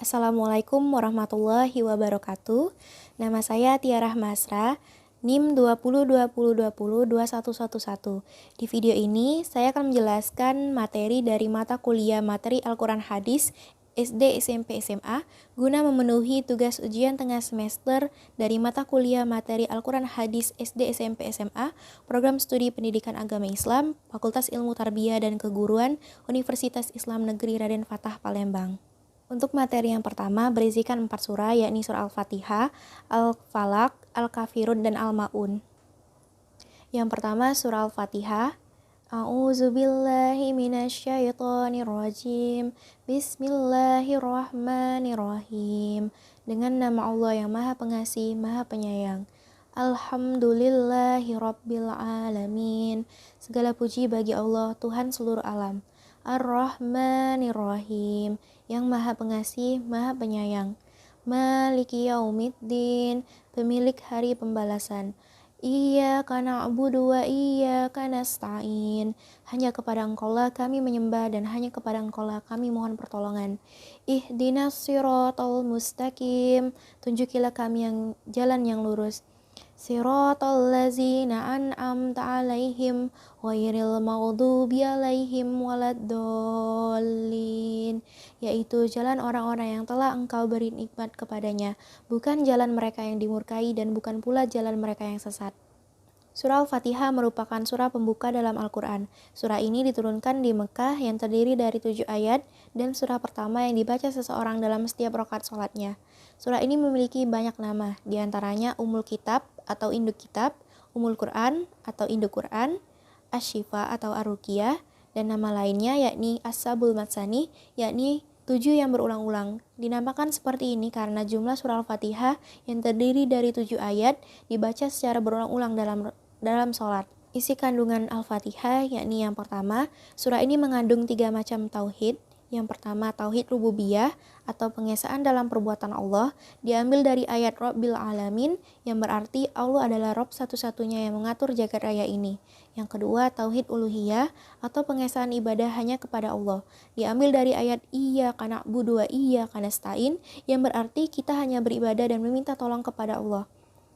Assalamualaikum warahmatullahi wabarakatuh. Nama saya Tiara Masra, NIM 2020202111. Di video ini, saya akan menjelaskan materi dari mata kuliah materi Al-Quran Hadis SD, SMP, SMA guna memenuhi tugas ujian tengah semester dari mata kuliah materi Al-Quran Hadis SD, SMP, SMA Program Studi Pendidikan Agama Islam Fakultas Ilmu Tarbiyah dan Keguruan Universitas Islam Negeri Raden Fatah Palembang. Untuk materi yang pertama berisikan 4 surah, yakni surah Al-Fatihah, Al-Falaq, Al-Kafirun, dan Al-Ma'un. Yang pertama surah Al-Fatihah. A'udzubillahi minasyaitonirrajim. Bismillahirrahmanirrahim. Dengan nama Allah yang Maha Pengasih, Maha Penyayang. Alhamdulillahi Rabbil Alamin. Segala puji bagi Allah, Tuhan seluruh alam. Ar-Rahmanir-Rahim, yang Maha Pengasih, Maha Penyayang. Maliki Yaumiddin, pemilik hari pembalasan. Iyyaka na'budu wa iyyaka nasta'in. Hanya kepada Engkau-lah kami menyembah dan hanya kepada Engkau-lah kami mohon pertolongan. Ihdinas siratal mustaqim, tunjukilah kami jalan yang lurus. Siratal ladzina an'amta 'alaihim ghairil maghdubi 'alaihim waladdallin, yaitu jalan orang-orang yang telah Engkau beri nikmat kepadanya, bukan jalan mereka yang dimurkai dan bukan pula jalan mereka yang sesat. Surah Al-Fatihah merupakan surah pembuka dalam Al-Quran. Surah ini diturunkan di Mekah yang terdiri dari 7 ayat dan surah pertama yang dibaca seseorang dalam setiap rakaat sholatnya. Surah ini memiliki banyak nama, diantaranya Ummul Kitab atau Induk Kitab, Ummul Quran atau Induk Quran, Asy-Syifa atau Ar-Ruqyah, dan nama lainnya yakni As-Sabul Matsani, yakni 7 yang berulang-ulang. Dinamakan seperti ini karena jumlah surah Al-Fatihah yang terdiri dari 7 ayat dibaca secara berulang-ulang dalam sholat. Isi kandungan Al-Fatihah yakni yang pertama, surah ini mengandung 3 macam tauhid. Yang pertama, tauhid rububiyah atau pengesaan dalam perbuatan Allah, diambil dari ayat Rabbil Alamin yang berarti Allah adalah Rabb satu-satunya yang mengatur jagat raya ini. Yang kedua, tauhid uluhiyah atau pengesaan ibadah hanya kepada Allah, diambil dari ayat Iyyaka na'budu wa iyyaka nasta'in yang berarti kita hanya beribadah dan meminta tolong kepada Allah.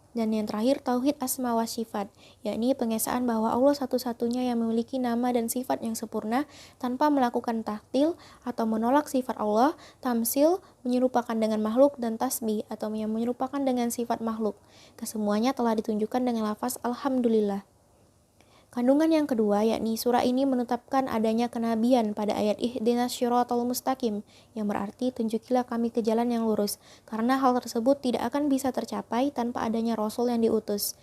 Dan yang terakhir, tauhid asma wa sifat, yakni pengesaan bahwa Allah satu-satunya yang memiliki nama dan sifat yang sempurna tanpa melakukan taktil atau menolak sifat Allah, tamsil, menyerupakan dengan makhluk, dan tasbih atau yang menyerupakan dengan sifat makhluk. Kesemuanya telah ditunjukkan dengan lafaz Alhamdulillah. Kandungan yang kedua, yakni surah ini menetapkan adanya kenabian pada ayat Ihdinas siratal mustaqim, yang berarti tunjukilah kami ke jalan yang lurus, karena hal tersebut tidak akan bisa tercapai tanpa adanya Rasul yang diutus.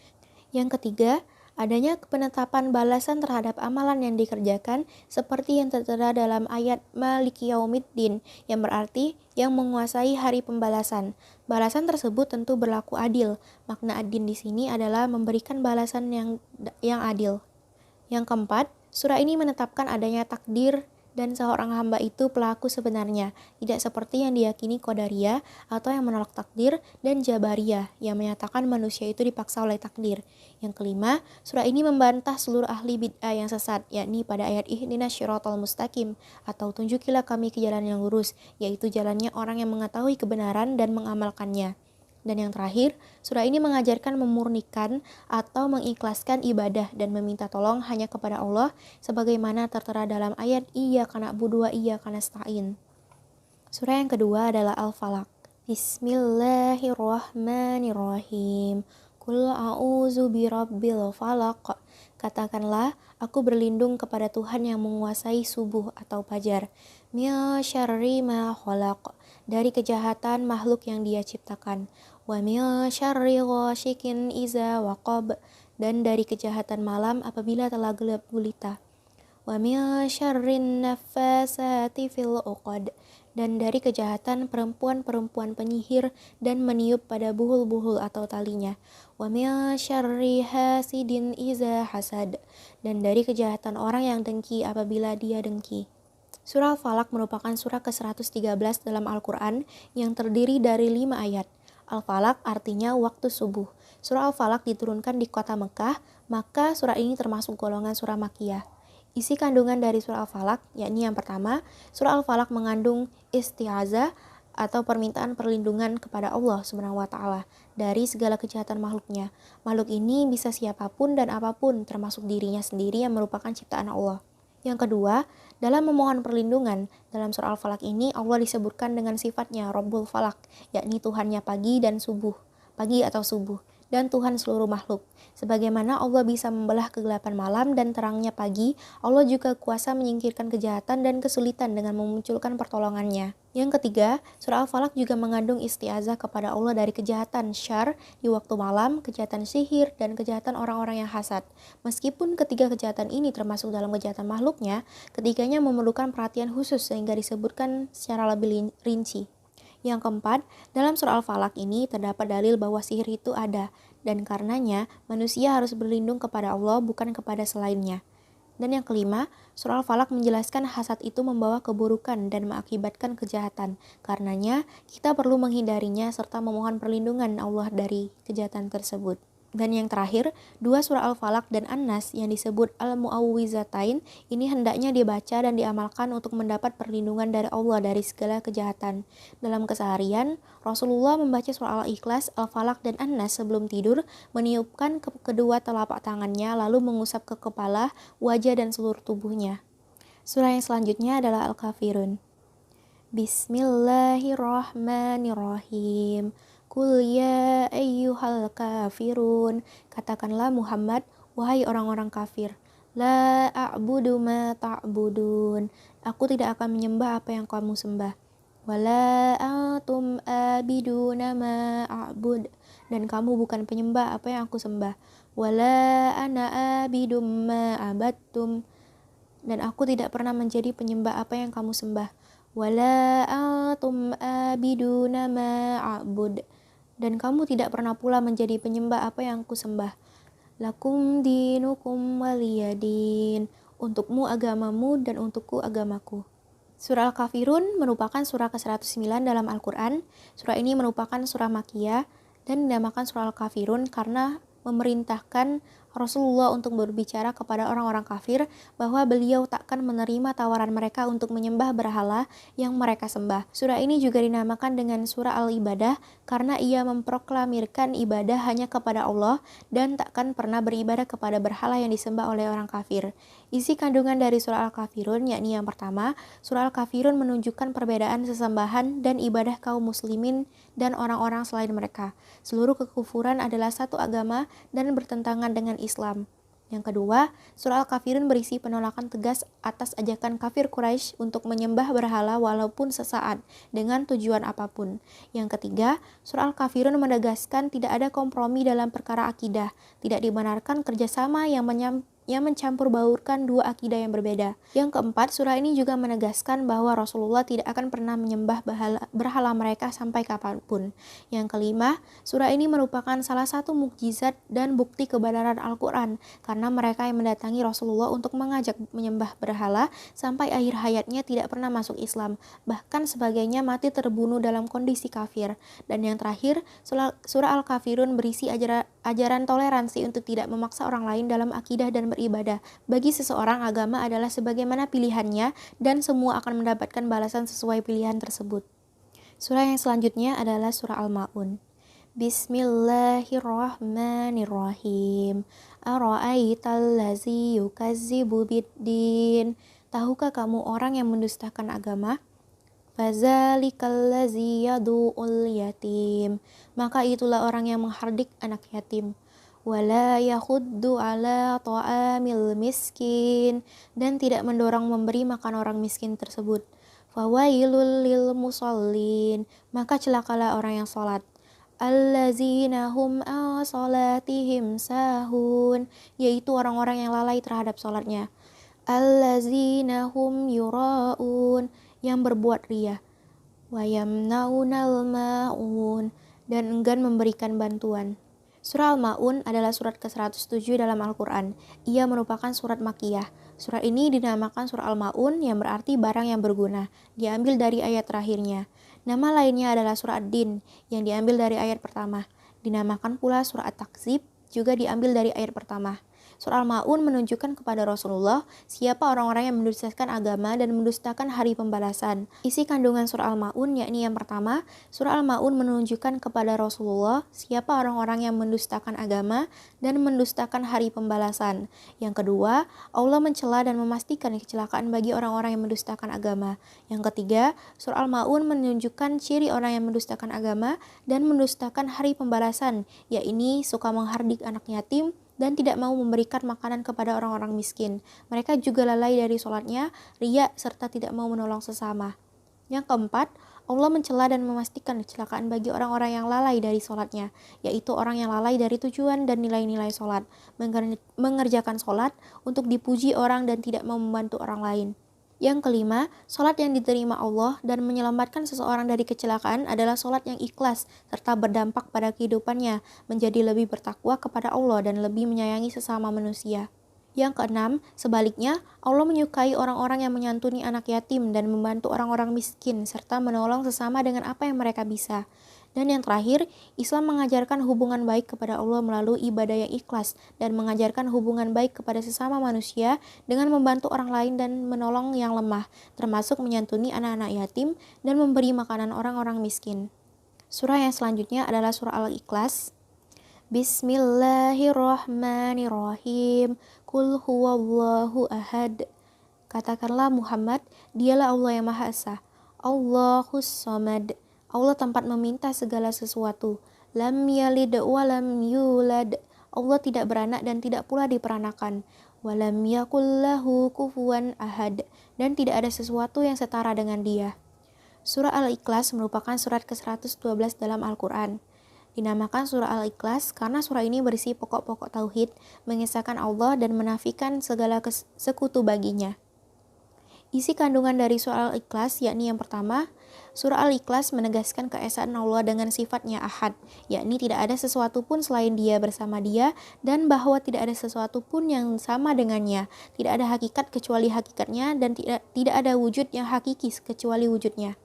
Yang ketiga, adanya penetapan balasan terhadap amalan yang dikerjakan, seperti yang tertera dalam ayat Maliki Yaumiddin, yang berarti yang menguasai hari pembalasan. Balasan tersebut tentu berlaku adil. Makna adil di sini adalah memberikan balasan yang adil. Yang keempat, surah ini menetapkan adanya takdir dan seorang hamba itu pelaku sebenarnya, tidak seperti yang diyakini Qadariyah atau yang menolak takdir, dan Jabariyah yang menyatakan manusia itu dipaksa oleh takdir. Yang kelima, surah ini membantah seluruh ahli bid'ah yang sesat, yakni pada ayat Ihdinas siratal mustaqim atau tunjukilah kami ke jalan yang lurus, yaitu jalannya orang yang mengetahui kebenaran dan mengamalkannya. Dan yang terakhir, surah ini mengajarkan memurnikan atau mengikhlaskan ibadah dan meminta tolong hanya kepada Allah sebagaimana tertera dalam ayat Iyyaka na'budu wa iyyaka nasta'in. Surah yang kedua adalah Al-Falaq. Bismillahirrahmanirrahim. Qul a'udzu birabbil falaq. Katakanlah, aku berlindung kepada Tuhan yang menguasai subuh atau fajar. Min syarri ma khalaq, dari kejahatan makhluk yang Dia ciptakan. Wa min syarri ghasyikin iza waqab, dan dari kejahatan malam apabila telah gelap gulita. Wa min syarrin naffasati fil 'uqad, dan dari kejahatan perempuan-perempuan penyihir dan meniup pada buhul-buhul atau talinya. Wa min syarri hasidin iza hasad, dan dari kejahatan orang yang dengki apabila dia dengki. Surah Al-Falaq merupakan surah ke-113 dalam Al-Quran yang terdiri dari 5 ayat. Al-Falaq artinya waktu subuh. Surah Al-Falaq diturunkan di kota Mekah, maka surah ini termasuk golongan surah Makkiyah. Isi kandungan dari surah Al-Falaq, yakni yang pertama, surah Al-Falaq mengandung isti'azah atau permintaan perlindungan kepada Allah Subhanahu wa taala dari segala kejahatan makhluknya. Makhluk ini bisa siapapun dan apapun, termasuk dirinya sendiri yang merupakan ciptaan Allah. Yang kedua, dalam memohon perlindungan, dalam surah Al-Falaq ini Allah disebutkan dengan sifatnya Rabbul Falaq, yakni Tuhannya pagi dan subuh, pagi atau subuh, dan Tuhan seluruh makhluk. Sebagaimana Allah bisa membelah kegelapan malam dan terangnya pagi, Allah juga kuasa menyingkirkan kejahatan dan kesulitan dengan memunculkan pertolongannya. Yang ketiga, surah Al-Falaq juga mengandung isti'azah kepada Allah dari kejahatan syar di waktu malam, kejahatan sihir, dan kejahatan orang-orang yang hasad. Meskipun ketiga kejahatan ini termasuk dalam kejahatan makhluknya, ketiganya memerlukan perhatian khusus sehingga disebutkan secara lebih rinci. Yang keempat, dalam surah Al-Falaq ini terdapat dalil bahwa sihir itu ada, dan karenanya manusia harus berlindung kepada Allah bukan kepada selainnya. Dan yang kelima, surah Al-Falaq menjelaskan hasad itu membawa keburukan dan mengakibatkan kejahatan. Karenanya, kita perlu menghindarinya serta memohon perlindungan Allah dari kejahatan tersebut. Dan yang terakhir, dua surah Al-Falaq dan An-Nas yang disebut Al-Mu'awwizatain ini hendaknya dibaca dan diamalkan untuk mendapat perlindungan dari Allah dari segala kejahatan. Dalam keseharian, Rasulullah membaca surah Al-Ikhlas, Al-Falaq, dan An-Nas sebelum tidur, meniupkan kedua telapak tangannya, lalu mengusap ke kepala, wajah, dan seluruh tubuhnya. Surah yang selanjutnya adalah Al-Kafirun. Bismillahirrahmanirrahim. Qul ya ayyuhal kafirun. Katakanlah Muhammad, wahai orang-orang kafir. La a'budu ma ta'budun. Aku tidak akan menyembah apa yang kamu sembah. Wala antum abiduna ma a'bud. Dan kamu bukan penyembah apa yang aku sembah. Wala ana abidum ma abattum. Dan aku tidak pernah menjadi penyembah apa yang kamu sembah. Wala antum abiduna ma a'bud. Dan kamu tidak pernah pula menjadi penyembah apa yang aku sembah. Lakum dinukum waliyadin. Untukmu agamamu dan untukku agamaku. Surah Al-Kafirun merupakan surah ke-109 dalam Al-Quran. Surah ini merupakan surah Makkiyah dan dinamakan surah Al-Kafirun karena memerintahkan Rasulullah untuk berbicara kepada orang-orang kafir bahwa beliau takkan menerima tawaran mereka untuk menyembah berhala yang mereka sembah. Surah ini juga dinamakan dengan surah Al-Ibadah karena ia memproklamirkan ibadah hanya kepada Allah dan takkan pernah beribadah kepada berhala yang disembah oleh orang kafir. Isi kandungan dari surah Al-Kafirun yakni yang pertama, surah Al-Kafirun menunjukkan perbedaan sesembahan dan ibadah kaum muslimin dan orang-orang selain mereka. Seluruh kekufuran adalah satu agama dan bertentangan dengan Islam. Yang kedua, surah Al-Kafirun berisi penolakan tegas atas ajakan kafir Quraisy untuk menyembah berhala walaupun sesaat dengan tujuan apapun. Yang ketiga, surah Al-Kafirun menegaskan tidak ada kompromi dalam perkara akidah, tidak dibenarkan kerjasama yang mencampur baurkan dua akidah yang berbeda. Yang keempat, surah ini juga menegaskan bahwa Rasulullah tidak akan pernah menyembah berhala mereka sampai kapanpun. Yang kelima, surah ini merupakan salah satu mukjizat dan bukti kebenaran Al-Quran karena mereka yang mendatangi Rasulullah untuk mengajak menyembah berhala sampai akhir hayatnya tidak pernah masuk Islam, bahkan sebagainya mati terbunuh dalam kondisi kafir. Dan yang terakhir, surah Al-Kafirun berisi ajaran toleransi untuk tidak memaksa orang lain dalam akidah dan beribadah. Bagi seseorang, agama adalah sebagaimana pilihannya dan semua akan mendapatkan balasan sesuai pilihan tersebut. Surah yang selanjutnya adalah surah Al-Ma'un. Bismillahirrahmanirrahim. Ara'aital ladzi yukazzibu biddin. Tahukah kamu orang yang mendustakan agama? Fazalikal ladzi yadu'ul yatim. Maka itulah orang yang menghardik anak yatim. Wala yakhuddu ala ta'amil miskin. Dan tidak mendorong memberi makan orang miskin tersebut. Fawailul lil musallin. Maka celakalah orang yang sholat. Allazina hum an salatihim sahun. Yaitu orang-orang yang lalai terhadap sholatnya. Allazina hum yura'un. Yang berbuat riya. Wa yamnaunal ma'un. Dan enggan memberikan bantuan. Surah Al-Ma'un adalah surat ke-107 dalam Al-Quran. Ia merupakan surat Makkiyah. Surat ini dinamakan surah Al-Ma'un yang berarti barang yang berguna, diambil dari ayat terakhirnya. Nama lainnya adalah surah Ad-Din yang diambil dari ayat pertama. Dinamakan pula surah At-Takzib, juga diambil dari ayat pertama. Surah Al-Ma'un menunjukkan kepada Rasulullah siapa orang-orang yang mendustakan agama dan mendustakan hari pembalasan. Isi kandungan surah Al-Ma'un yakni yang pertama, surah Al-Ma'un menunjukkan kepada Rasulullah siapa orang-orang yang mendustakan agama dan mendustakan hari pembalasan. Yang kedua, Allah mencela dan memastikan kecelakaan bagi orang-orang yang mendustakan agama. Yang ketiga, surah Al-Ma'un menunjukkan ciri orang yang mendustakan agama dan mendustakan hari pembalasan, yakni suka menghardik anak yatim dan tidak mau memberikan makanan kepada orang-orang miskin. Mereka juga lalai dari sholatnya, riya, serta tidak mau menolong sesama. Yang keempat, Allah mencela dan memastikan kecelakaan bagi orang-orang yang lalai dari sholatnya, yaitu orang yang lalai dari tujuan dan nilai-nilai sholat, mengerjakan sholat untuk dipuji orang dan tidak mau membantu orang lain. Yang kelima, sholat yang diterima Allah dan menyelamatkan seseorang dari kecelakaan adalah sholat yang ikhlas serta berdampak pada kehidupannya, menjadi lebih bertakwa kepada Allah dan lebih menyayangi sesama manusia. Yang keenam, sebaliknya, Allah menyukai orang-orang yang menyantuni anak yatim dan membantu orang-orang miskin serta menolong sesama dengan apa yang mereka bisa. Dan yang terakhir, Islam mengajarkan hubungan baik kepada Allah melalui ibadah yang ikhlas dan mengajarkan hubungan baik kepada sesama manusia dengan membantu orang lain dan menolong yang lemah, termasuk menyantuni anak-anak yatim dan memberi makanan orang-orang miskin. Surah yang selanjutnya adalah surah Al-Ikhlas. Bismillahirrahmanirrahim. Qul huwallahu ahad. Katakanlah Muhammad, dialah Allah yang Maha Esa. Allahus Samad. Allah tempat meminta segala sesuatu. Lam yalid wa lam yulad. Allah tidak beranak dan tidak pula diperanakan. Walam yakul lahu kufuwan ahad. Dan tidak ada sesuatu yang setara dengan Dia. Surah Al-Ikhlas merupakan surat ke-112 dalam Al-Quran. Dinamakan surah Al-Ikhlas karena surah ini berisi pokok-pokok tauhid, mengesahkan Allah dan menafikan segala sekutu baginya. Isi kandungan dari surah Al-Ikhlas yakni yang pertama, surah Al-Ikhlas menegaskan keesaan Allah dengan sifatnya ahad, yakni tidak ada sesuatu pun selain Dia bersama Dia, dan bahwa tidak ada sesuatu pun yang sama dengannya, tidak ada hakikat kecuali hakikatnya, dan tidak ada wujud yang hakiki kecuali wujudnya.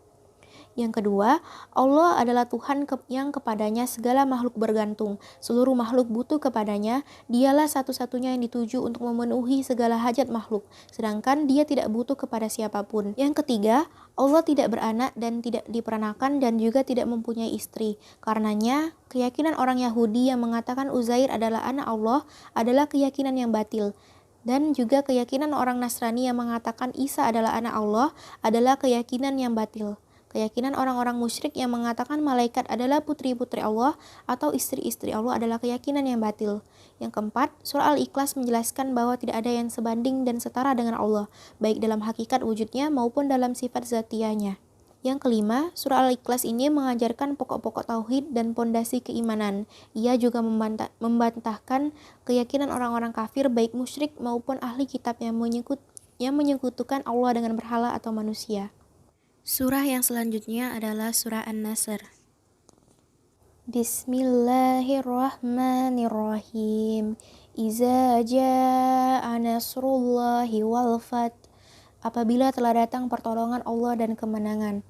Yang kedua, Allah adalah Tuhan yang kepadanya segala makhluk bergantung. Seluruh makhluk butuh kepadanya. Dialah satu-satunya yang dituju untuk memenuhi segala hajat makhluk, sedangkan Dia tidak butuh kepada siapapun. Yang ketiga, Allah tidak beranak dan tidak diperanakan dan juga tidak mempunyai istri. Karenanya, keyakinan orang Yahudi yang mengatakan Uzair adalah anak Allah adalah keyakinan yang batil. Dan juga keyakinan orang Nasrani yang mengatakan Isa adalah anak Allah adalah keyakinan yang batil. Keyakinan orang-orang musyrik yang mengatakan malaikat adalah putri-putri Allah atau istri-istri Allah adalah keyakinan yang batil. Yang keempat, surah Al-Ikhlas menjelaskan bahwa tidak ada yang sebanding dan setara dengan Allah, baik dalam hakikat wujudnya maupun dalam sifat zatianya. Yang kelima, surah Al-Ikhlas ini mengajarkan pokok-pokok tauhid dan pondasi keimanan. Ia juga membantahkan keyakinan orang-orang kafir baik musyrik maupun ahli kitab yang menyekutukan Allah dengan berhala atau manusia. Surah yang selanjutnya adalah surah An-Nasr. Bismillahirrahmanirrahim. Iza jaa nasrullahi wal fath. Apabila telah datang pertolongan Allah dan kemenangan.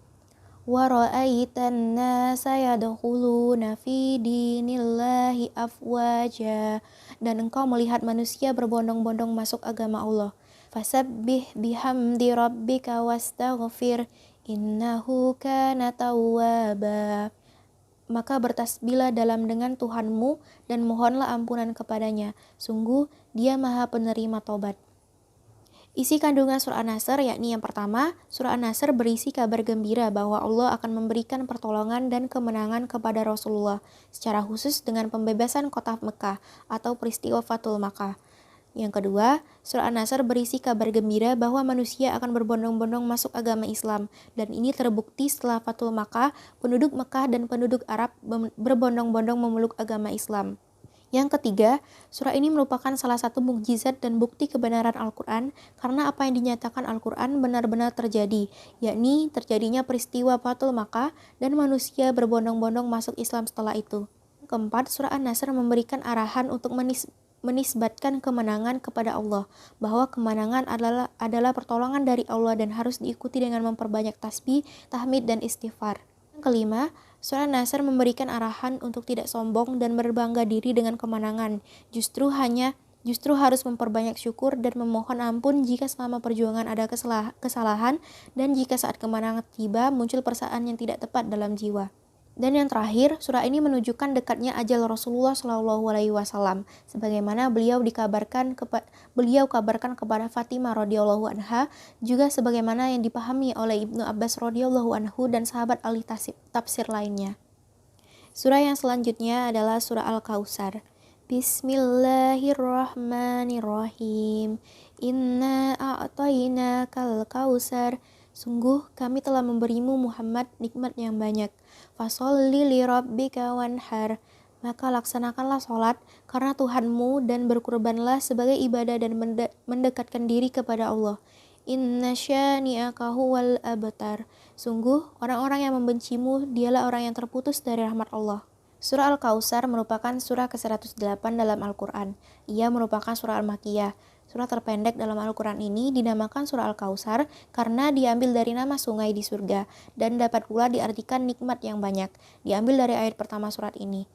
Wa ra'aitan nasa yadkhuluna fi dinillahi afwaja. Dan engkau melihat manusia berbondong-bondong masuk agama Allah. Fasabbih bihamdi rabbika wastaghfir. Innahu kana tawwaba. Maka bertasbihlah dengan Tuhanmu dan mohonlah ampunan kepadanya. Sungguh Dia Maha Penerima Tobat. Isi kandungan surah An-Nasr yakni yang pertama, surah An-Nasr berisi kabar gembira bahwa Allah akan memberikan pertolongan dan kemenangan kepada Rasulullah, secara khusus dengan pembebasan kota Mekah atau peristiwa Fathul Makkah. Yang kedua, surah An-Nasr berisi kabar gembira bahwa manusia akan berbondong-bondong masuk agama Islam, dan ini terbukti setelah Fathul Makkah, penduduk Mekah dan penduduk Arab berbondong-bondong memeluk agama Islam. Yang ketiga, surah ini merupakan salah satu mukjizat dan bukti kebenaran Al-Quran karena apa yang dinyatakan Al-Quran benar-benar terjadi, yakni terjadinya peristiwa Fathul Makkah dan manusia berbondong-bondong masuk Islam setelah itu. Keempat, surah An-Nasr memberikan arahan untuk menisbatkan kemenangan kepada Allah, bahwa kemenangan adalah pertolongan dari Allah dan harus diikuti dengan memperbanyak tasbih, tahmid, dan istighfar. Yang kelima, surah An-Nasr memberikan arahan untuk tidak sombong dan berbangga diri dengan kemenangan, justru hanya Justru harus memperbanyak syukur dan memohon ampun jika selama perjuangan ada kesalahan dan jika saat kemenangan tiba muncul perasaan yang tidak tepat dalam jiwa. Dan yang terakhir, surah ini menunjukkan dekatnya ajal Rasulullah Shallallahu Alaihi Wasallam, sebagaimana beliau kabarkan kepada Fatimah radhiyallahu anha, juga sebagaimana yang dipahami oleh Ibnu Abbas radhiyallahu anhu dan sahabat ahli tafsir lainnya. Surah yang selanjutnya adalah surah Al-Kautsar. Bismillahirrahmanirrahim. Inna a'tainakal kautsar. Sungguh kami telah memberimu Muhammad nikmat yang banyak. Fasholli li rabbika wanhar. Maka laksanakanlah sholat karena Tuhanmu dan berkurbanlah sebagai ibadah dan mendekatkan diri kepada Allah. Inna syani'aka huwal abtar. Sungguh orang-orang yang membencimu dialah orang yang terputus dari rahmat Allah. Surah Al-Kautsar merupakan surah ke-108 dalam Al-Quran. Ia merupakan surah Al-Makkiyah. Surah terpendek dalam Al-Quran ini dinamakan surah Al-Kautsar karena diambil dari nama sungai di surga dan dapat pula diartikan nikmat yang banyak. Diambil dari ayat pertama surat ini.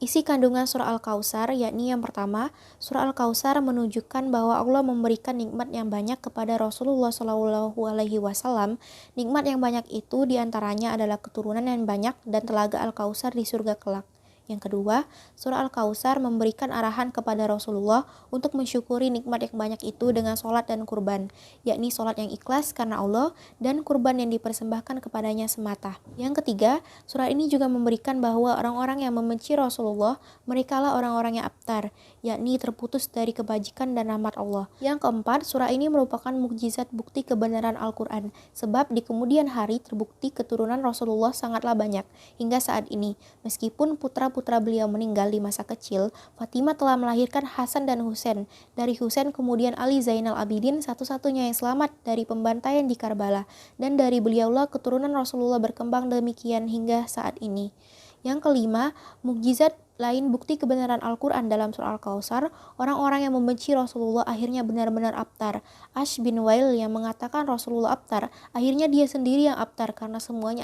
Isi kandungan surah Al-Kautsar yakni yang pertama, surah Al-Kautsar menunjukkan bahwa Allah memberikan nikmat yang banyak kepada Rasulullah Shallallahu Alaihi Wasallam. Nikmat yang banyak itu diantaranya adalah keturunan yang banyak dan telaga Al-Kautsar di surga kelak. Yang kedua, surah Al-Kautsar memberikan arahan kepada Rasulullah untuk mensyukuri nikmat yang banyak itu dengan sholat dan kurban, yakni sholat yang ikhlas karena Allah dan kurban yang dipersembahkan kepadanya semata. Yang ketiga, surah ini juga memberikan bahwa orang-orang yang membenci Rasulullah, merekalah orang-orang yang abtar, yakni terputus dari kebajikan dan rahmat Allah. Yang keempat, surah ini merupakan mukjizat bukti kebenaran Al-Quran, sebab di kemudian hari terbukti keturunan Rasulullah sangatlah banyak, hingga saat ini, meskipun putra beliau meninggal di masa kecil, Fatimah telah melahirkan Hasan dan Husain. Dari Husain kemudian Ali Zainal Abidin, satu-satunya yang selamat dari pembantaian di Karbala. Dan dari beliaulah keturunan Rasulullah berkembang demikian hingga saat ini. Yang kelima, mukjizat lain bukti kebenaran Al-Quran dalam surah Al-Kautsar, orang-orang yang membenci Rasulullah akhirnya benar-benar abtar. Ash bin Wail yang mengatakan Rasulullah abtar, akhirnya dia sendiri yang abtar karena semua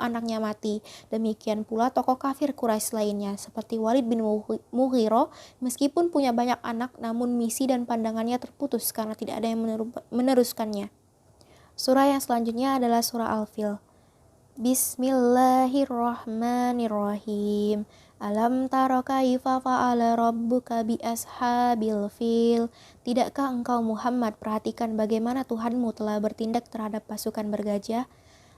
anaknya mati. Demikian pula tokoh kafir Quraisy lainnya, seperti Walid bin Mughirah, meskipun punya banyak anak, namun misi dan pandangannya terputus karena tidak ada yang meneruskannya. Surah yang selanjutnya adalah surah Al-Fil. Bismillahirrahmanirrahim. Alam tara kaifa fa'ala rabbuka bi ashabil fil. Tidakkah engkau Muhammad perhatikan bagaimana Tuhanmu telah bertindak terhadap pasukan bergajah?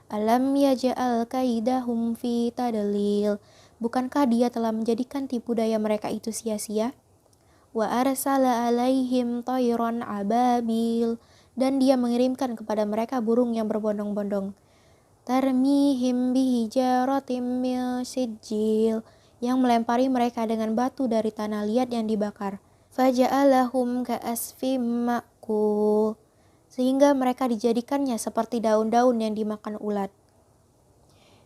Alam yaj'al kaidahum fi tadlil. Bukankah dia telah menjadikan tipu daya mereka itu sia-sia? Wa arsala alaihim tayran ababil. Dan dia mengirimkan kepada mereka burung yang berbondong-bondong. Tarmihim bihijaratim min sijil, yang melempari mereka dengan batu dari tanah liat yang dibakar. Faja'alahum ka'asfim ma'kul, sehingga mereka dijadikannya seperti daun-daun yang dimakan ulat.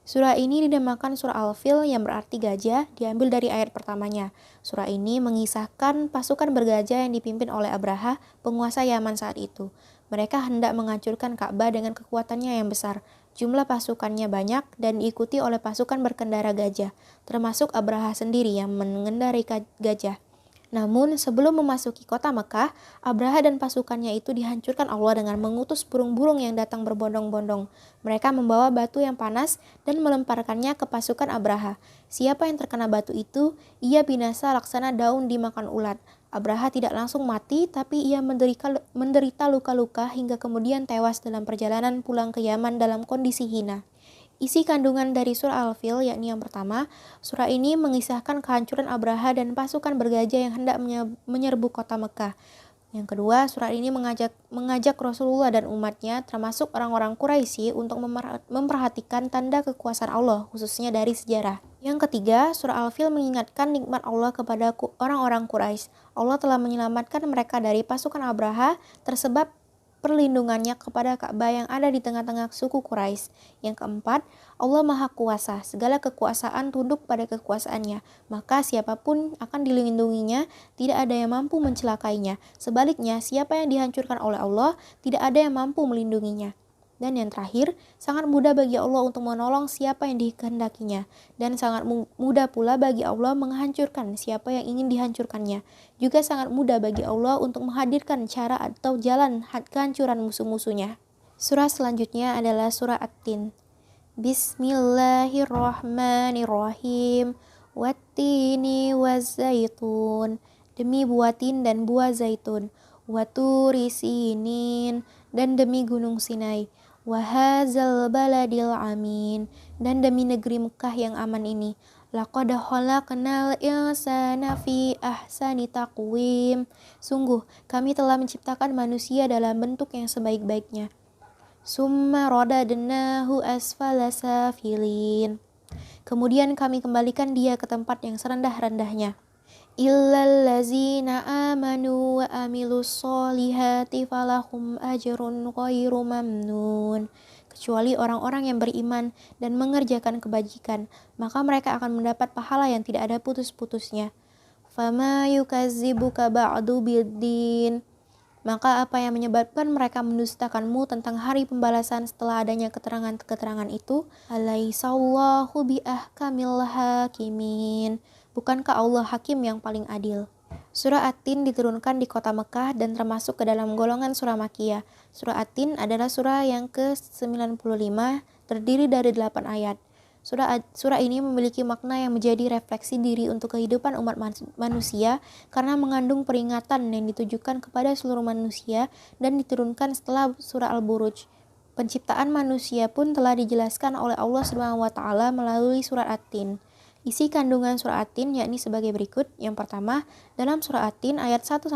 Surah ini dinamakan surah Al-Fil yang berarti gajah, diambil dari ayat pertamanya. Surah ini mengisahkan pasukan bergajah yang dipimpin oleh Abraha, penguasa Yaman saat itu. Mereka hendak menghancurkan Ka'bah dengan kekuatannya yang besar. Jumlah pasukannya banyak dan diikuti oleh pasukan berkendara gajah, termasuk Abraha sendiri yang mengendarai gajah. Namun sebelum memasuki kota Mekah, Abraha dan pasukannya itu dihancurkan Allah dengan mengutus burung-burung yang datang berbondong-bondong. Mereka membawa batu yang panas dan melemparkannya ke pasukan Abraha. Siapa yang terkena batu itu, ia binasa laksana daun dimakan ulat. Abraha tidak langsung mati, tapi ia menderita luka-luka hingga kemudian tewas dalam perjalanan pulang ke Yaman dalam kondisi hina. Isi kandungan dari surah Al-Fil yakni yang pertama, surah ini mengisahkan kehancuran Abraha dan pasukan bergajah yang hendak menyerbu kota Mekah. Yang kedua, surah ini mengajak Rasulullah dan umatnya, termasuk orang-orang Quraisy, untuk memperhatikan tanda kekuasaan Allah, khususnya dari sejarah. Yang ketiga, surah Al-Fil mengingatkan nikmat Allah kepada orang-orang Quraisy. Allah telah menyelamatkan mereka dari pasukan Abraha, tersebab perlindungannya kepada Ka'bah yang ada di tengah-tengah suku Quraisy. Yang keempat, Allah Maha Kuasa, segala kekuasaan tunduk pada kekuasaannya, maka siapapun akan dilindunginya, tidak ada yang mampu mencelakainya. Sebaliknya, siapa yang dihancurkan oleh Allah, tidak ada yang mampu melindunginya. Dan yang terakhir, sangat mudah bagi Allah untuk menolong siapa yang dikehendakinya. Dan sangat mudah pula bagi Allah menghancurkan siapa yang ingin dihancurkannya. Juga sangat mudah bagi Allah untuk menghadirkan cara atau jalan kehancuran musuh-musuhnya. Surah selanjutnya adalah surah At-Tin. Bismillahirrahmanirrahim. Wattini wazzaitun. Demi buah tin dan buah zaitun. Waturi sinin. Dan demi gunung Sinai. Wahazal baladil amin. Dan demi negeri Mekah yang aman ini. Laqad khalaqnal insana fi ahsani taqwim. Sungguh, kami telah menciptakan manusia dalam bentuk yang sebaik-baiknya. Summa radadnahu asfala safilin. Kemudian kami kembalikan dia ke tempat yang serendah-rendahnya. Illal ladzina amanu wa amilus solihati falahum ajrun ghairu mamnun. Kecuali orang-orang yang beriman dan mengerjakan kebajikan, maka mereka akan mendapat pahala yang tidak ada putus-putusnya. Fama yukazzibuka ba'du biddin. Maka apa yang menyebabkan mereka mendustakanmu tentang hari pembalasan setelah adanya keterangan-keterangan itu? Alaihissallahu biahkamil hakimin. Bukankah Allah hakim yang paling adil? Surah At-Tin diturunkan di kota Mekah dan termasuk ke dalam golongan surah Makkiyah. Surah At-Tin adalah surah yang ke-95, terdiri dari 8 ayat. Surah ini memiliki makna yang menjadi refleksi diri untuk kehidupan umat manusia karena mengandung peringatan yang ditujukan kepada seluruh manusia dan diturunkan setelah surah Al-Buruj. Penciptaan manusia pun telah dijelaskan oleh Allah SWT melalui surah At-Tin. Isi kandungan surah At-Tin yakni sebagai berikut. Yang pertama, dalam surah At-Tin ayat 1-3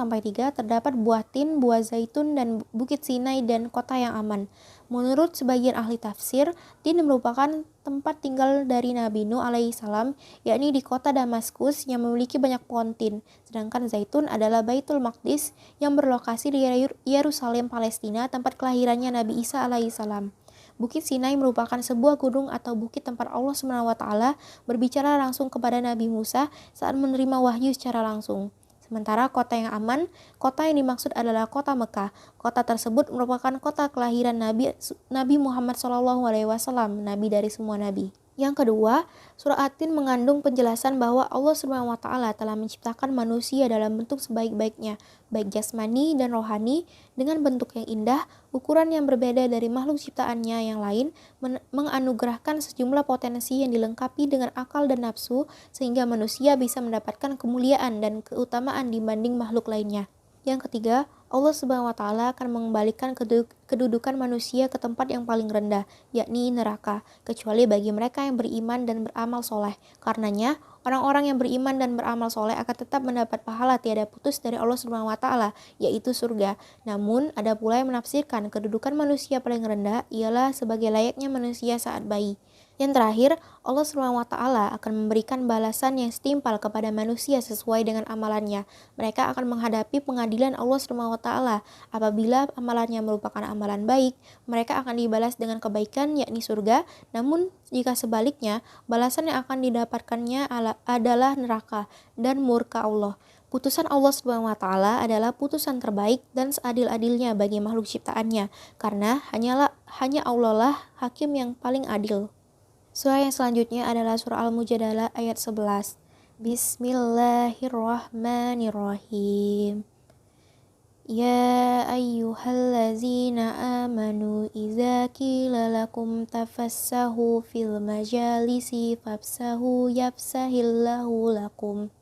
terdapat buah tin, buah zaitun, dan bukit Sinai dan kota yang aman. Menurut sebagian ahli tafsir, tin merupakan tempat tinggal dari Nabi Nuh alaihissalam, yakni di kota Damaskus yang memiliki banyak pohon tin. Sedangkan zaitun adalah Baitul Maqdis yang berlokasi di Yerusalem, Palestina, tempat kelahirannya Nabi Isa alaihissalam. Bukit Sinai merupakan sebuah gunung atau bukit tempat Allah SWT berbicara langsung kepada Nabi Musa saat menerima wahyu secara langsung. Sementara kota yang aman, kota yang dimaksud adalah kota Mekah. Kota tersebut merupakan kota kelahiran Nabi Muhammad SAW, Nabi dari semua Nabi. Yang kedua, surah At-Tin mengandung penjelasan bahwa Allah SWT telah menciptakan manusia dalam bentuk sebaik-baiknya, baik jasmani dan rohani, dengan bentuk yang indah, ukuran yang berbeda dari makhluk ciptaannya yang lain, menganugerahkan sejumlah potensi yang dilengkapi dengan akal dan nafsu, sehingga manusia bisa mendapatkan kemuliaan dan keutamaan dibanding makhluk lainnya. Yang ketiga, Allah SWT akan mengembalikan kedudukan manusia ke tempat yang paling rendah, yakni neraka, kecuali bagi mereka yang beriman dan beramal soleh. Karenanya, orang-orang yang beriman dan beramal soleh akan tetap mendapat pahala tiada putus dari Allah SWT, yaitu surga. Namun, ada pula yang menafsirkan kedudukan manusia paling rendah ialah sebagai layaknya manusia saat bayi. Yang terakhir, Allah SWT akan memberikan balasan yang setimpal kepada manusia sesuai dengan amalannya. Mereka akan menghadapi pengadilan Allah SWT. Apabila amalannya merupakan amalan baik, mereka akan dibalas dengan kebaikan, yakni surga. Namun, jika sebaliknya, balasan yang akan didapatkannya adalah neraka dan murka Allah. Putusan Allah SWT adalah putusan terbaik dan seadil-adilnya bagi makhluk ciptaannya, karena hanya Allah lah hakim yang paling adil. Surah yang selanjutnya adalah surah Al-Mujadalah ayat 11. Bismillahirrahmanirrahim. Ya ayyuhallazina amanu idza qila lakum tafassahu fil majalisi fafsahu yafsahillahu lakum.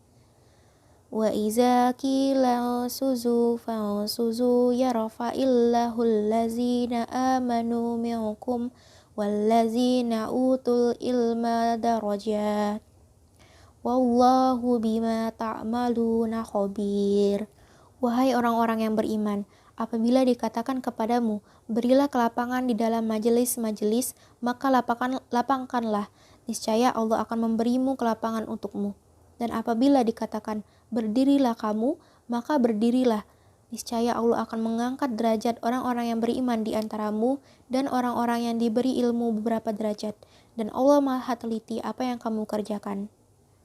Wa idza qila suzu fansuzu yarfa'illahu allazina amanu minkum wallazina utul ilma darajat wallahu bima ta'maluna khabir. Wahai orang-orang yang beriman, apabila dikatakan kepadamu, berilah kelapangan di dalam majelis-majelis, maka lapangkanlah, niscaya Allah akan memberimu kelapangan untukmu. Dan apabila dikatakan, berdirilah kamu, maka berdirilah, niscaya Allah akan mengangkat derajat orang-orang yang beriman di antaramu dan orang-orang yang diberi ilmu beberapa derajat. Dan Allah Maha teliti apa yang kamu kerjakan.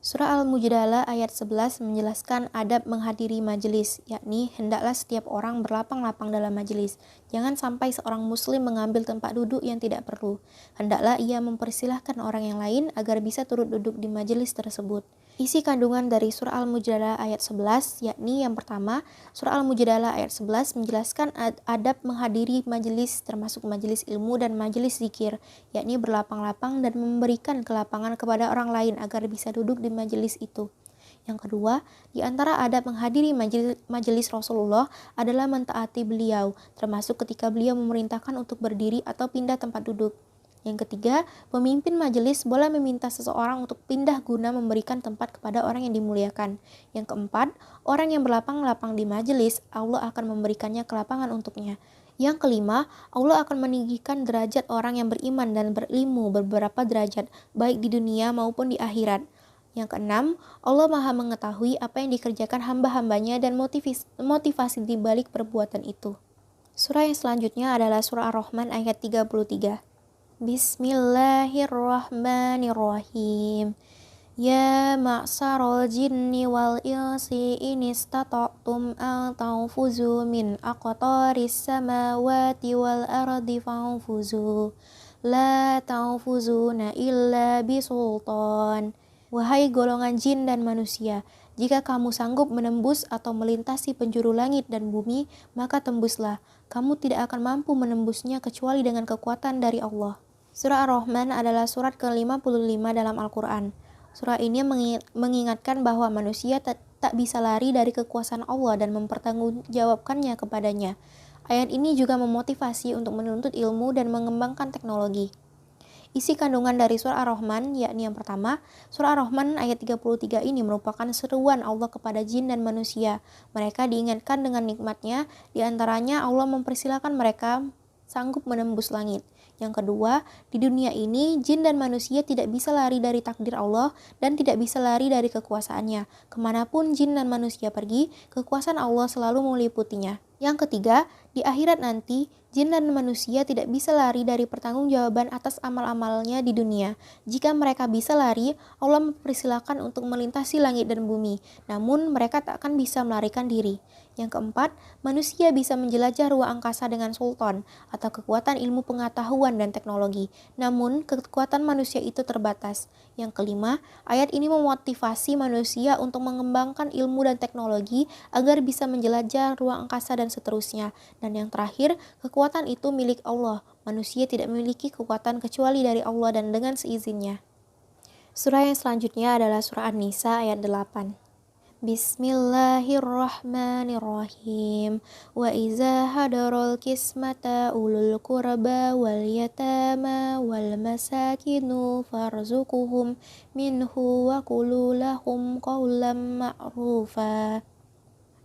Surah Al-Mujadalah ayat 11 menjelaskan adab menghadiri majelis, yakni hendaklah setiap orang berlapang-lapang dalam majelis. Jangan sampai seorang muslim mengambil tempat duduk yang tidak perlu. Hendaklah ia mempersilahkan orang yang lain agar bisa turut duduk di majelis tersebut. Isi kandungan dari surah Al-Mujadalah ayat 11, yakni yang pertama, surah Al-Mujadalah ayat 11 menjelaskan adab menghadiri majelis termasuk majelis ilmu dan majelis zikir, yakni berlapang-lapang dan memberikan kelapangan kepada orang lain agar bisa duduk di majelis itu. Yang kedua, di antara adab menghadiri majelis Rasulullah adalah mentaati beliau, termasuk ketika beliau memerintahkan untuk berdiri atau pindah tempat duduk. Yang ketiga, pemimpin majelis boleh meminta seseorang untuk pindah guna memberikan tempat kepada orang yang dimuliakan. Yang keempat, orang yang berlapang-lapang di majelis, Allah akan memberikannya kelapangan untuknya. Yang kelima, Allah akan meninggikan derajat orang yang beriman dan berilmu beberapa derajat, baik di dunia maupun di akhirat. Yang keenam, Allah Maha mengetahui apa yang dikerjakan hamba-hambanya dan motivasi di balik perbuatan itu. Surah yang selanjutnya adalah surah Ar-Rahman ayat 33. Bismillahirrahmanirrahim. Ya ma'saral jinni wal insi in istata'tum an tanfuzu min aqtaris samawati wal ardi fanfuzu. La tanfuzuna illa bisultan. Wahai golongan jin dan manusia, jika kamu sanggup menembus atau melintasi penjuru langit dan bumi, maka tembuslah. Kamu tidak akan mampu menembusnya kecuali dengan kekuatan dari Allah. Surah Ar-Rahman adalah surat ke-55 dalam Al-Quran. Surah ini mengingatkan bahwa manusia tak bisa lari dari kekuasaan Allah dan mempertanggungjawabkannya kepadanya. Ayat ini juga memotivasi untuk menuntut ilmu dan mengembangkan teknologi. Isi kandungan dari surah Ar-Rahman, yakni yang pertama, surah Ar-Rahman ayat 33 ini merupakan seruan Allah kepada jin dan manusia. Mereka diingatkan dengan nikmatnya, diantaranya Allah mempersilahkan mereka sanggup menembus langit. Yang kedua, di dunia ini, jin dan manusia tidak bisa lari dari takdir Allah dan tidak bisa lari dari kekuasaannya. Kemanapun jin dan manusia pergi, kekuasaan Allah selalu meliputinya. Yang ketiga, di akhirat nanti, jin dan manusia tidak bisa lari dari pertanggungjawaban atas amal-amalnya di dunia. Jika mereka bisa lari, Allah mempersilahkan untuk melintasi langit dan bumi, namun mereka tak akan bisa melarikan diri. Yang keempat, manusia bisa menjelajah ruang angkasa dengan sultan atau kekuatan ilmu pengetahuan dan teknologi. Namun, kekuatan manusia itu terbatas. Yang kelima, ayat ini memotivasi manusia untuk mengembangkan ilmu dan teknologi agar bisa menjelajah ruang angkasa dan seterusnya. Dan yang terakhir, kekuatan itu milik Allah. Manusia tidak memiliki kekuatan kecuali dari Allah dan dengan seizinnya. Surah yang selanjutnya adalah surah An-Nisa ayat 8. Bismillahirrahmanirrahim. Wa iza hadarul kismata ulul qurba wal yatama wal masakinu farzuquhum minhu wa qulu lahum qawlan ma'rufa.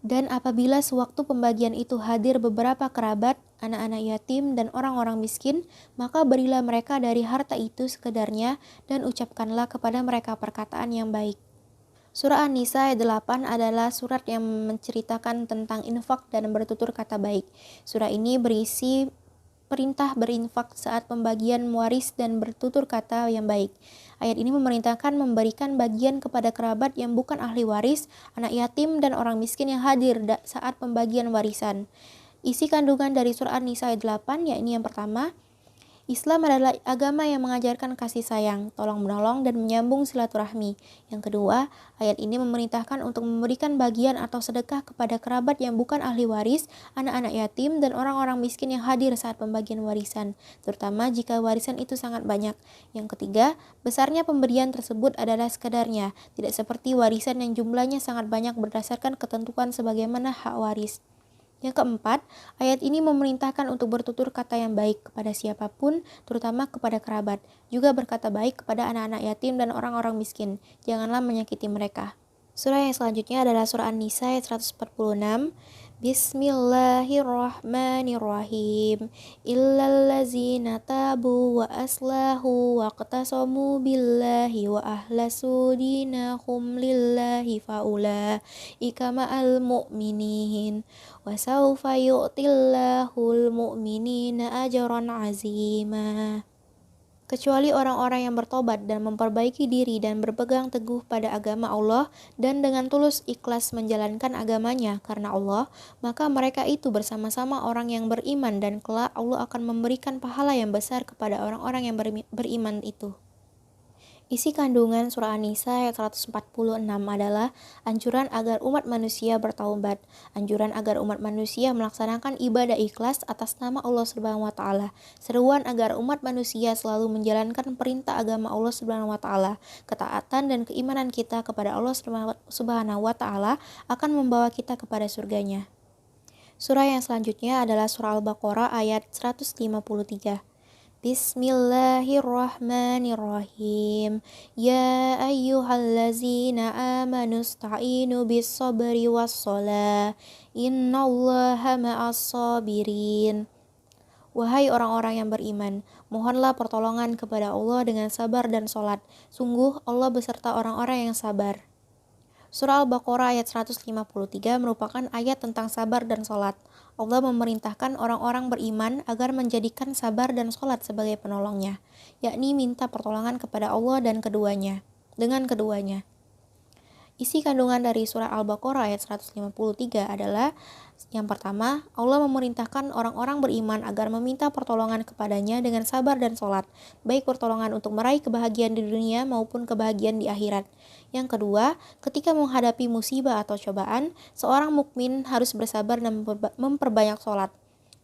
Dan apabila sewaktu pembagian itu hadir beberapa kerabat, anak-anak yatim dan orang-orang miskin, maka berilah mereka dari harta itu sekedarnya dan ucapkanlah kepada mereka perkataan yang baik. Surah An-Nisa ayat 8 adalah surat yang menceritakan tentang infak dan bertutur kata baik. Surah ini berisi perintah berinfak saat pembagian waris dan bertutur kata yang baik. Ayat ini memerintahkan memberikan bagian kepada kerabat yang bukan ahli waris, anak yatim, dan orang miskin yang hadir saat pembagian warisan. Isi kandungan dari surah An-Nisa ayat 8 yakni yang pertama, Islam adalah agama yang mengajarkan kasih sayang, tolong-menolong, dan menyambung silaturahmi. Yang kedua, ayat ini memerintahkan untuk memberikan bagian atau sedekah kepada kerabat yang bukan ahli waris, anak-anak yatim, dan orang-orang miskin yang hadir saat pembagian warisan, terutama jika warisan itu sangat banyak. Yang ketiga, besarnya pemberian tersebut adalah sekadarnya, tidak seperti warisan yang jumlahnya sangat banyak berdasarkan ketentuan sebagaimana hak waris. Yang keempat, ayat ini memerintahkan untuk bertutur kata yang baik kepada siapapun, terutama kepada kerabat. Juga berkata baik kepada anak-anak yatim dan orang-orang miskin. Janganlah menyakiti mereka. Surah yang selanjutnya adalah surah An-Nisa ayat 146. Bismillahirrahmanirrahim. Illallazina tabu wa aslahu wa qatasamu billahi wa ahlasu dinahum lillahi faulaika ma'al mu'minin wa sawfa yu'tillahul mu'minina ajran azima. kecuali orang-orang yang bertobat dan memperbaiki diri dan berpegang teguh pada agama Allah dan dengan tulus ikhlas menjalankan agamanya karena Allah, maka mereka itu bersama-sama orang yang beriman dan kelak Allah akan memberikan pahala yang besar kepada orang-orang yang beriman itu. Isi kandungan surah An-Nisa ayat 146 adalah anjuran agar umat manusia bertaubat, anjuran agar umat manusia melaksanakan ibadah ikhlas atas nama Allah Subhanahu wa taala, seruan agar umat manusia selalu menjalankan perintah agama Allah Subhanahu wa taala. Ketaatan dan keimanan kita kepada Allah Subhanahu wa taala akan membawa kita kepada surganya. Surah yang selanjutnya adalah surah Al-Baqarah ayat 153. Bismillahirrahmanirrahim. Ya ayyuhallazina amanu sta'inu bis-sabri was-shalah. Innallaha ma'as-sabirin. Wahai orang-orang yang beriman, mohonlah pertolongan kepada Allah dengan sabar dan sholat. Sungguh Allah beserta orang-orang yang sabar. Surah Al-Baqarah ayat 153 merupakan ayat tentang sabar dan sholat. Allah memerintahkan orang-orang beriman agar menjadikan sabar dan sholat sebagai penolongnya, yakni minta pertolongan kepada Allah dan dengan keduanya. Isi kandungan dari surah Al-Baqarah ayat 153 adalah yang pertama, Allah memerintahkan orang-orang beriman agar meminta pertolongan kepadanya dengan sabar dan sholat, baik pertolongan untuk meraih kebahagiaan di dunia maupun kebahagiaan di akhirat. Yang kedua, ketika menghadapi musibah atau cobaan, seorang mukmin harus bersabar dan memperbanyak sholat.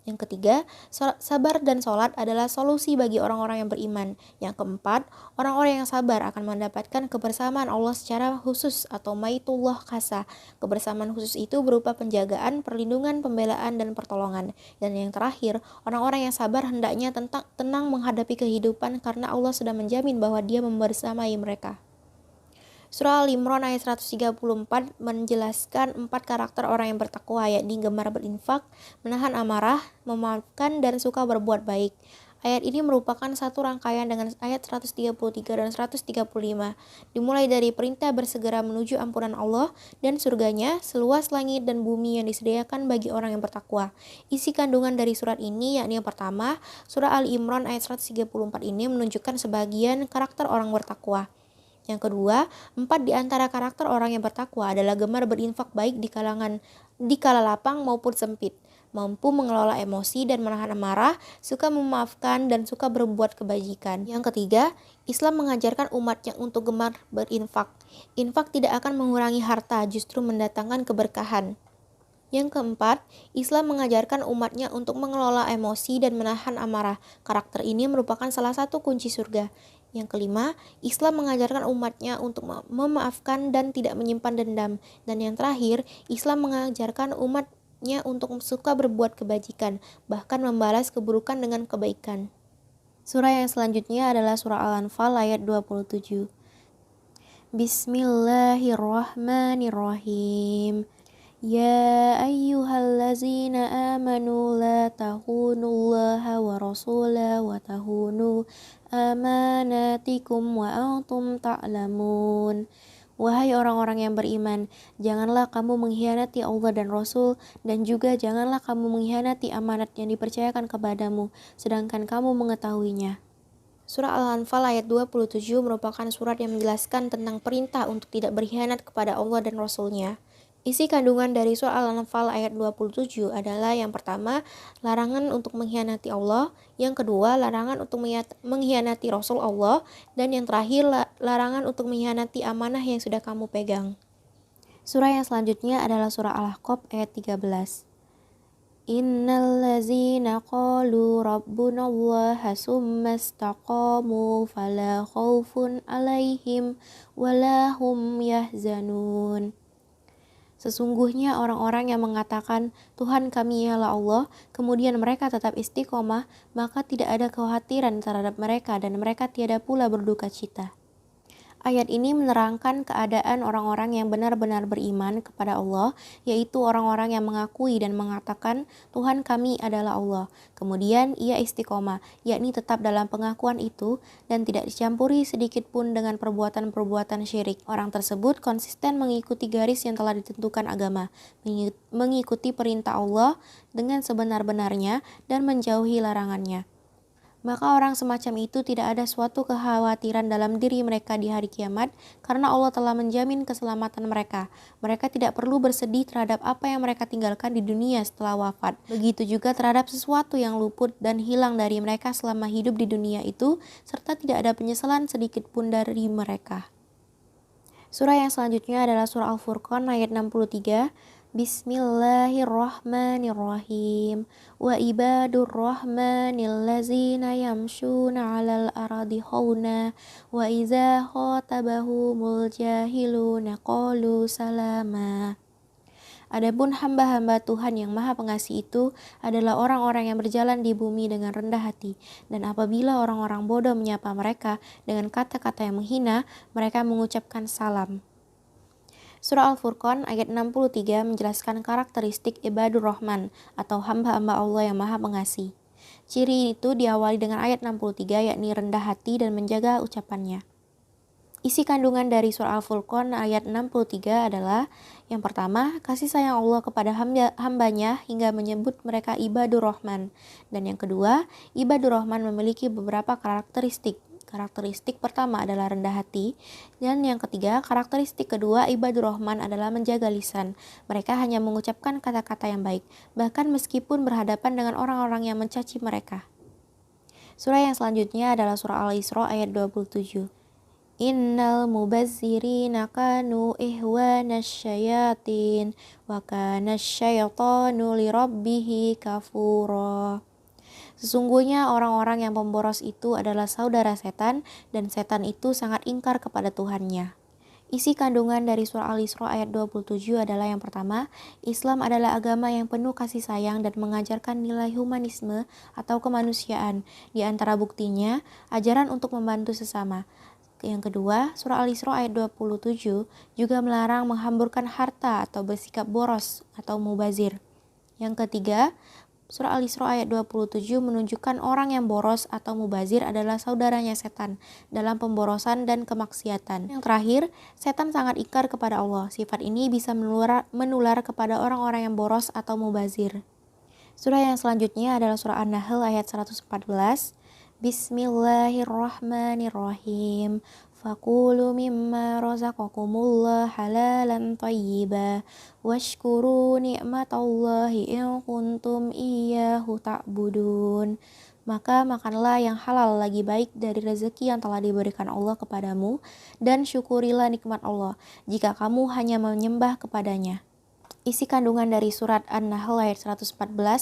Yang ketiga, sabar dan sholat adalah solusi bagi orang-orang yang beriman. Yang keempat, orang-orang yang sabar akan mendapatkan kebersamaan Allah secara khusus atau maitullah khasa. Kebersamaan khusus itu berupa penjagaan, perlindungan, pembelaan, dan pertolongan. Dan yang terakhir, orang-orang yang sabar hendaknya tenang menghadapi kehidupan karena Allah sudah menjamin bahwa Dia membersamai mereka. Surah Al-Imran ayat 134 menjelaskan 4 karakter orang yang bertakwa, yakni gemar berinfak, menahan amarah, memaafkan, dan suka berbuat baik. Ayat ini merupakan satu rangkaian dengan ayat 133 dan 135. Dimulai dari perintah bersegera menuju ampunan Allah dan surganya, seluas langit dan bumi yang disediakan bagi orang yang bertakwa. Isi kandungan dari surat ini yakni yang pertama, surah Al-Imran ayat 134 ini menunjukkan sebagian karakter orang bertakwa. Yang kedua, 4 di antara karakter orang yang bertakwa adalah gemar berinfak baik di kala lapang maupun sempit, mampu mengelola emosi dan menahan amarah, suka memaafkan dan suka berbuat kebajikan. Yang ketiga, Islam mengajarkan umatnya untuk gemar berinfak. Infak tidak akan mengurangi harta, justru mendatangkan keberkahan. Yang keempat, Islam mengajarkan umatnya untuk mengelola emosi dan menahan amarah. Karakter ini merupakan salah satu kunci surga. Yang kelima, Islam mengajarkan umatnya untuk memaafkan dan tidak menyimpan dendam. Dan yang terakhir, Islam mengajarkan umatnya untuk suka berbuat kebajikan, bahkan membalas keburukan dengan kebaikan. Surah yang selanjutnya adalah surah Al-Anfal ayat 27. Bismillahirrahmanirrahim. Ya ayyuhallazina amanu la tahunullaha wa rasulah wa tahunu amanatikum wa antum ta'lamun. Wahai orang-orang yang beriman, janganlah kamu mengkhianati Allah dan Rasul, dan juga janganlah kamu mengkhianati amanat yang dipercayakan kepadamu, sedangkan kamu mengetahuinya. Surah Al-Anfal ayat 27 merupakan surat yang menjelaskan tentang perintah untuk tidak berkhianat kepada Allah dan Rasul-Nya. Isi kandungan dari surah Al-Anfal ayat 27 adalah yang pertama, larangan untuk mengkhianati Allah, yang kedua, larangan untuk mengkhianati Rasul Allah, dan yang terakhir, larangan untuk mengkhianati amanah yang sudah kamu pegang. Surah yang selanjutnya adalah surah Al-Ahqaf ayat 13. Innallazina qalu rabbunallaha summa istaqamu fala khaufun alaihim wala hum yahzanun. Sesungguhnya orang-orang yang mengatakan, Tuhan kami ialah Allah, kemudian mereka tetap istiqomah, maka tidak ada kekhawatiran terhadap mereka dan mereka tiada pula berduka cita. Ayat ini menerangkan keadaan orang-orang yang benar-benar beriman kepada Allah, yaitu orang-orang yang mengakui dan mengatakan Tuhan kami adalah Allah. Kemudian ia istiqomah, yakni tetap dalam pengakuan itu dan tidak dicampuri sedikit pun dengan perbuatan-perbuatan syirik. Orang tersebut konsisten mengikuti garis yang telah ditentukan agama, mengikuti perintah Allah dengan sebenar-benarnya dan menjauhi larangannya. Maka orang semacam itu tidak ada suatu kekhawatiran dalam diri mereka di hari kiamat karena Allah telah menjamin keselamatan mereka. Mereka tidak perlu bersedih terhadap apa yang mereka tinggalkan di dunia setelah wafat. Begitu juga terhadap sesuatu yang luput dan hilang dari mereka selama hidup di dunia itu, serta tidak ada penyesalan sedikit pun dari mereka. Surah yang selanjutnya adalah surah Al-Furqan ayat 63. Bismillahirrahmanirrahim. Wa ibadur rahmanil ladzina yamshuna 'alal ardi hauna wa idza khatabahumul jahiluna qalu salama. Adapun hamba-hamba Tuhan yang Maha Pengasih itu adalah orang-orang yang berjalan di bumi dengan rendah hati. Dan apabila orang-orang bodoh menyapa mereka dengan kata-kata yang menghina, mereka mengucapkan salam. Surah Al-Furqan ayat 63 menjelaskan karakteristik ibadur rahman atau hamba-hamba Allah yang Maha Pengasih. Ciri itu diawali dengan ayat 63 yakni rendah hati dan menjaga ucapannya. Isi kandungan dari surah Al-Furqan ayat 63 adalah yang pertama, kasih sayang Allah kepada hambanya hingga menyebut mereka ibadur rahman. Dan yang kedua, ibadur rahman memiliki beberapa karakteristik. Karakteristik pertama adalah rendah hati, dan yang ketiga, karakteristik kedua ibadur rahman adalah menjaga lisan. Mereka hanya mengucapkan kata-kata yang baik, bahkan meskipun berhadapan dengan orang-orang yang mencaci mereka. Surah yang selanjutnya adalah surah Al-Isra ayat 27. Innal mubazzirina kanu ihwanas syayatin wa kana syaitanu lirabbihi kafura. Sesungguhnya orang-orang yang pemboros itu adalah saudara setan dan setan itu sangat ingkar kepada Tuhannya. Isi kandungan dari surah Al-Isra ayat 27 adalah yang pertama, Islam adalah agama yang penuh kasih sayang dan mengajarkan nilai humanisme atau kemanusiaan. Di antara buktinya, ajaran untuk membantu sesama. Yang kedua, surah Al-Isra ayat 27 juga melarang menghamburkan harta atau bersikap boros atau mubazir. Yang ketiga, surah Al-Isra ayat 27 menunjukkan orang yang boros atau mubazir adalah saudaranya setan dalam pemborosan dan kemaksiatan. Yang terakhir, setan sangat ingkar kepada Allah. Sifat ini bisa menular kepada orang-orang yang boros atau mubazir. Surah yang selanjutnya adalah surah An-Nahl ayat 114. Bismillahirrahmanirrahim. Fakulu mimma razaqakumullah halalan thayyiba washkuru ni'matallahi in kuntum iyyahu ta'budun. Maka makanlah yang halal lagi baik dari rezeki yang telah diberikan Allah kepadamu dan syukurilah nikmat Allah jika kamu hanya menyembah kepadanya. Isi kandungan dari surat An-Nahl ayat 114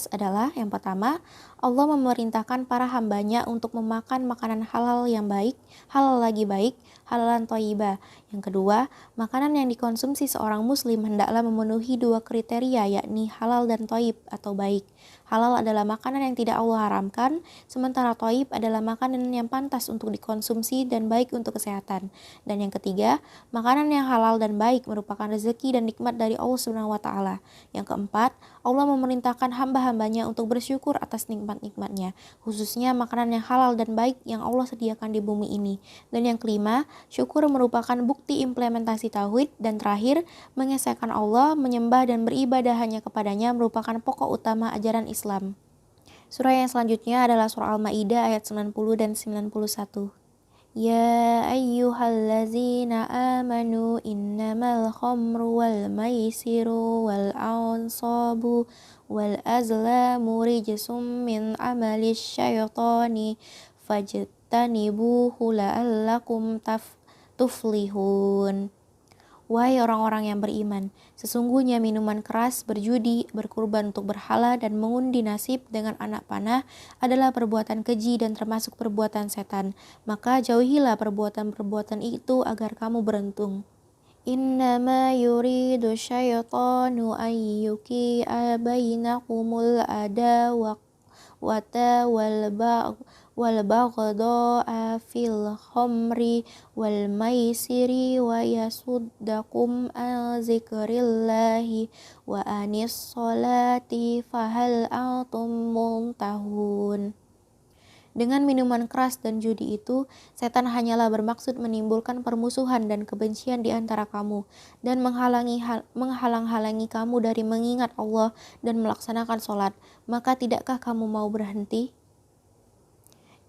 adalah yang pertama, Allah memerintahkan para hambanya untuk memakan makanan halal yang baik, halal lagi baik, halalan thayyibah. Yang kedua, makanan yang dikonsumsi seorang muslim hendaklah memenuhi dua kriteria yakni halal dan thayyib atau baik. Halal adalah makanan yang tidak Allah haramkan, sementara thayyib adalah makanan yang pantas untuk dikonsumsi dan baik untuk kesehatan. Dan yang ketiga, makanan yang halal dan baik merupakan rezeki dan nikmat dari Allah Subhanahu wa Ta'ala. Yang keempat, Allah memerintahkan hamba-hambanya untuk bersyukur atas nikmat-nikmatnya, khususnya makanan yang halal dan baik yang Allah sediakan di bumi ini. Dan yang kelima, syukur merupakan bukti implementasi tauhid. Dan terakhir, mengesahkan Allah, menyembah dan beribadah hanya kepadanya merupakan pokok utama ajaran Islam. Surah yang selanjutnya adalah surah Al-Maidah ayat 90 dan 91. Ya ayyuhallazina amanu innamal khamru wal maisiru wal ansabu wal azlamu rijsum min amalis syaitani fajtanibuhu la'allakum tuflihun. Wahai orang-orang yang beriman, sesungguhnya minuman keras, berjudi, berkurban untuk berhala, dan mengundi nasib dengan anak panah adalah perbuatan keji dan termasuk perbuatan setan. Maka jauhilah perbuatan-perbuatan itu agar kamu beruntung. Innama yuridu syaitanu an yuqi'a bainakumul adawata wal baghdha'a fil khamri wal maisiri wa yasuddakum an zikrillahi wa anis salati fahal antum muntahun. Dengan minuman keras dan judi itu, setan hanyalah bermaksud menimbulkan permusuhan dan kebencian di antara kamu dan menghalang-halangi kamu dari mengingat Allah dan melaksanakan sholat. Maka tidakkah kamu mau berhenti?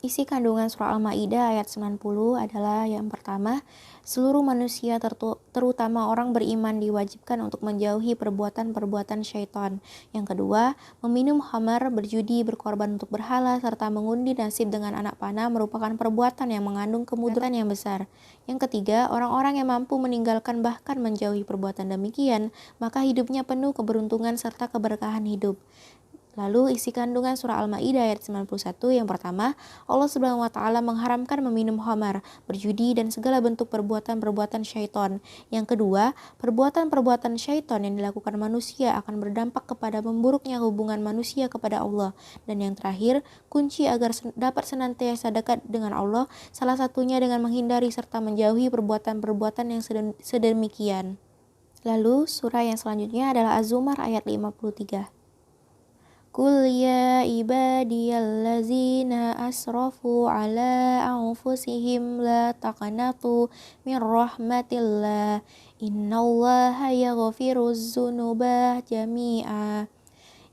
Isi kandungan surah Al-Maidah ayat 90 adalah yang pertama, seluruh manusia terutama orang beriman diwajibkan untuk menjauhi perbuatan-perbuatan syaitan. Yang kedua, meminum khamar, berjudi, berkorban untuk berhala, serta mengundi nasib dengan anak panah merupakan perbuatan yang mengandung kemudaratan yang besar. Yang ketiga, orang-orang yang mampu meninggalkan bahkan menjauhi perbuatan demikian, maka hidupnya penuh keberuntungan serta keberkahan hidup. Lalu isi kandungan surah Al-Maidah ayat 91 yang pertama, Allah Subhanahu wa taala mengharamkan meminum khamar, berjudi dan segala bentuk perbuatan-perbuatan syaitan. Yang kedua, perbuatan-perbuatan syaitan yang dilakukan manusia akan berdampak kepada memburuknya hubungan manusia kepada Allah. Dan yang terakhir, kunci agar dapat senantiasa dekat dengan Allah, salah satunya dengan menghindari serta menjauhi perbuatan-perbuatan yang sedemikian. Lalu surah yang selanjutnya adalah Az-Zumar ayat 53. Qul ya ibadiyallazina asrafu ala anfusihim la taqnatu min rahmatillah innallaha yaghfiruz dzunuba jami'a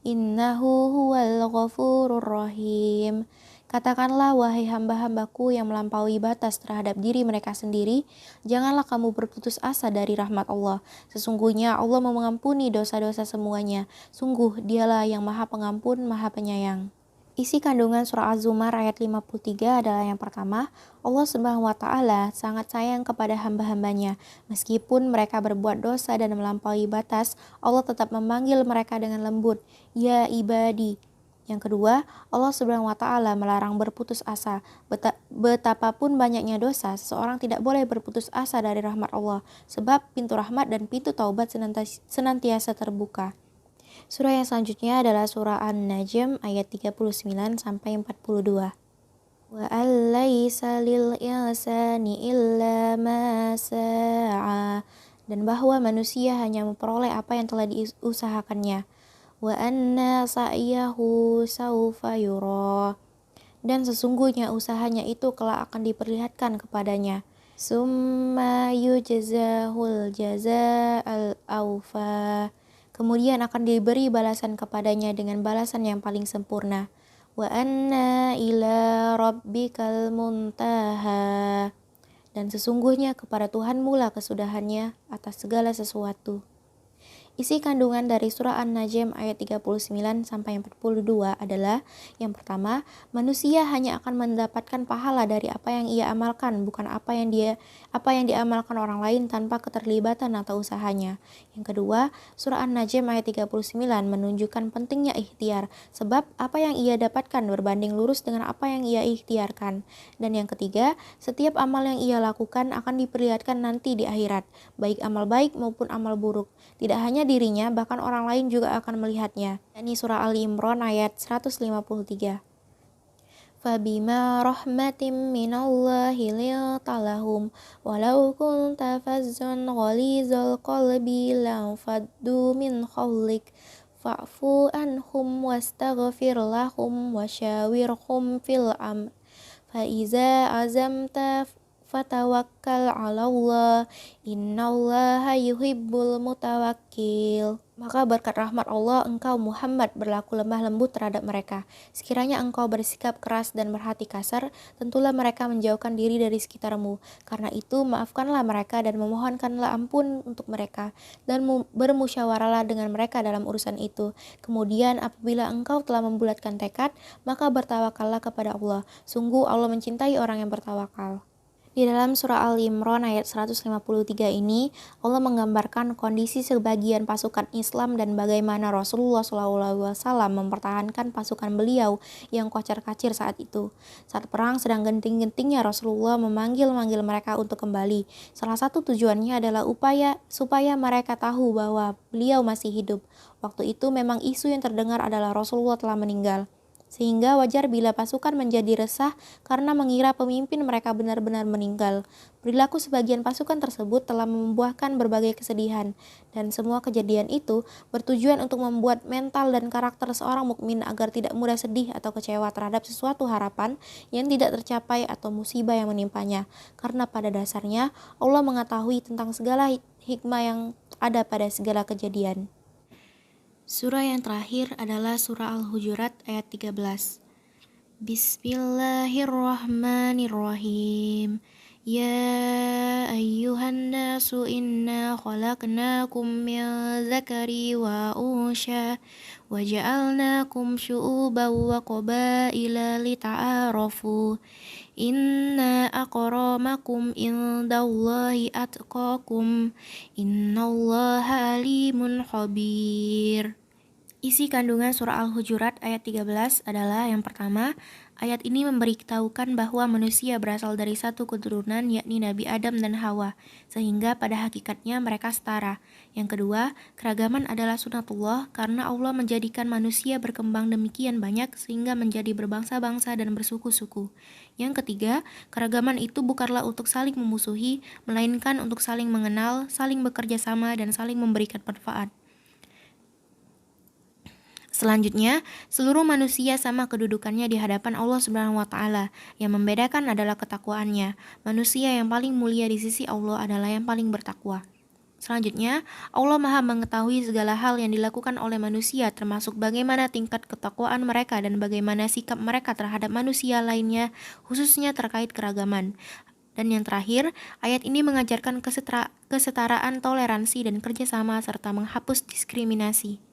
innahu huwal ghafurur rahim. Katakanlah, wahai hamba-hambaku yang melampaui batas terhadap diri mereka sendiri, janganlah kamu berputus asa dari rahmat Allah. Sesungguhnya Allah mau mengampuni dosa-dosa semuanya. Sungguh dialah yang maha pengampun, maha penyayang. Isi kandungan surah Az-Zumar ayat 53 adalah yang pertama, Allah Subhanahu wa taala sangat sayang kepada hamba-hambanya. Meskipun mereka berbuat dosa dan melampaui batas, Allah tetap memanggil mereka dengan lembut, ya ibadi. Yang kedua, Allah Subhanahu wa taala melarang berputus asa. Betapapun banyaknya dosa, seseorang tidak boleh berputus asa dari rahmat Allah, sebab pintu rahmat dan pintu taubat senantiasa terbuka. Surah yang selanjutnya adalah surah An-Najm ayat 39 sampai 42. Wa allaysa lil insani illa ma sa'a, dan bahwa manusia hanya memperoleh apa yang telah diusahakannya. Wa anna sa'yahu sawfa yura, dan sesungguhnya usahanya itu kelak akan diperlihatkan kepadanya. Summa yujzahul jaza'al awfa, kemudian akan diberi balasan kepadanya dengan balasan yang paling sempurna. Wa anna ila rabbikal muntaha, dan sesungguhnya kepada Tuhanmu lah kesudahannya atas segala sesuatu. Isi kandungan dari surah An-Najm ayat 39 sampai 42 adalah yang pertama, manusia hanya akan mendapatkan pahala dari apa yang ia amalkan, bukan apa yang diamalkan orang lain tanpa keterlibatan atau usahanya. Yang kedua, surah An-Najm ayat 39 menunjukkan pentingnya ikhtiar, sebab apa yang ia dapatkan berbanding lurus dengan apa yang ia ikhtiarkan. Dan yang ketiga, setiap amal yang ia lakukan akan diperlihatkan nanti di akhirat, baik amal baik maupun amal buruk. Tidak hanya dirinya, bahkan orang lain juga akan melihatnya. Ini surah Ali Imran ayat 153. Fabima rahmatim minallahi lintalahum walau kunta fazzan ghalizal qalbi lanfaddu min hawlik fa'fu anhum wastaghfir lahum wasyawirhum fil amr fa iza azamta fatawakkal 'alallah innallaha yuhibbul mutawakkil. Maka berkat rahmat Allah engkau Muhammad berlaku lemah lembut terhadap mereka. Sekiranya engkau bersikap keras dan berhati kasar, tentulah mereka menjauhkan diri dari sekitarmu. Karena itu maafkanlah mereka dan memohonkanlah ampun untuk mereka, dan bermusyawarahlah dengan mereka dalam urusan itu. Kemudian apabila engkau telah membulatkan tekad, maka bertawakallah kepada Allah. Sungguh Allah mencintai orang yang bertawakal. Di dalam surah Al-Imran ayat 153 ini, Allah menggambarkan kondisi sebagian pasukan Islam dan bagaimana Rasulullah SAW mempertahankan pasukan beliau yang kocar-kacir saat itu. Saat perang sedang genting-gentingnya, Rasulullah memanggil-manggil mereka untuk kembali. Salah satu tujuannya adalah supaya mereka tahu bahwa beliau masih hidup. Waktu itu memang isu yang terdengar adalah Rasulullah telah meninggal. Sehingga wajar bila pasukan menjadi resah karena mengira pemimpin mereka benar-benar meninggal. Perilaku sebagian pasukan tersebut telah membuahkan berbagai kesedihan, dan semua kejadian itu bertujuan untuk membuat mental dan karakter seorang mukmin agar tidak mudah sedih atau kecewa terhadap sesuatu harapan yang tidak tercapai atau musibah yang menimpanya. Karena pada dasarnya Allah mengetahui tentang segala hikmah yang ada pada segala kejadian. Surah yang terakhir adalah surah Al-Hujurat ayat 13. Bismillahirrahmanirrahim. Ya ayyuhan nasu inna khalaqnakum min zakari wa unsha wa ja'alnakum syu'uban wa qabaila lita'arafu. Inna akramakum indallahi atqakum. Innallaha alimun khabir. Isi kandungan surah Al-Hujurat ayat 13 adalah yang pertama, ayat ini memberitahukan bahwa manusia berasal dari satu keturunan yakni Nabi Adam dan Hawa, sehingga pada hakikatnya mereka setara. Yang kedua, keragaman adalah sunatullah karena Allah menjadikan manusia berkembang demikian banyak sehingga menjadi berbangsa-bangsa dan bersuku-suku. Yang ketiga, keragaman itu bukanlah untuk saling memusuhi, melainkan untuk saling mengenal, saling bekerja sama, dan saling memberikan manfaat. Selanjutnya, seluruh manusia sama kedudukannya di hadapan Allah Subhanahu wa taala. Yang membedakan adalah ketakwaannya. Manusia yang paling mulia di sisi Allah adalah yang paling bertakwa. Selanjutnya, Allah Maha mengetahui segala hal yang dilakukan oleh manusia, termasuk bagaimana tingkat ketakwaan mereka dan bagaimana sikap mereka terhadap manusia lainnya, khususnya terkait keragaman. Dan yang terakhir, ayat ini mengajarkan kesetaraan, toleransi, dan kerjasama serta menghapus diskriminasi.